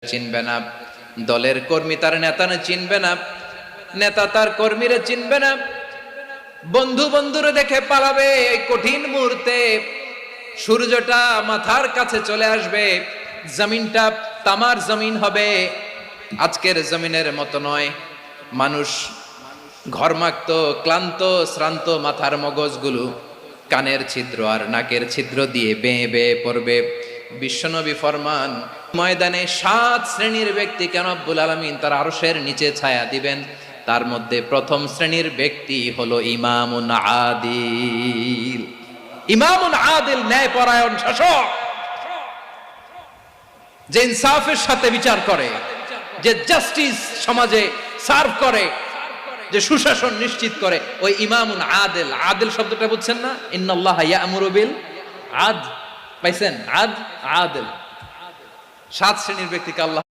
চিনবে না, দলের কর্মী তার নেতা চিনবে না, নেতা তার কর্মীরা চিনবে না, বন্ধু বন্ধুরে দেখে পালাবে। এই কঠিন মুহূর্তে সূর্যটা মাথার কাছে চলে আসবে, জমিনটা তামার জমিন হবে। আজকের জমিনের মতো নয়। মানুষ ঘর্মাক্ত, ক্লান্ত, শ্রান্ত মাথার মগজগুলো কানের ছিদ্র আর নাকের ছিদ্র দিয়ে বেয়ে বেয়ে পড়বে। বিশ্বনবী ফরমান, ময়দানে 7 শ্রেণীর ব্যক্তিকে রব্বুল আলামিন তার আরশের নিচে ছায়া দিবেন। তার মধ্যে প্রথম শ্রেণীর ব্যক্তি হলো ইমামুন আদিল। ইমামুন আদিল, ন্যায়পরায়ণ শাসক, যে ইনসাফের সাথে বিচার করে, যে জাস্টিস সমাজে সার্ভ করে, যে সুশাসন নিশ্চিত করে, ওই ইমামুন আদিল। আদিল শব্দটা বুঝছেন না? ইন্নাল্লাহা ইয়া'মুরু বিল আদল। পাইছেন? আদল, 7 শ্রেণীর ব্যক্তিকে আল্লাহ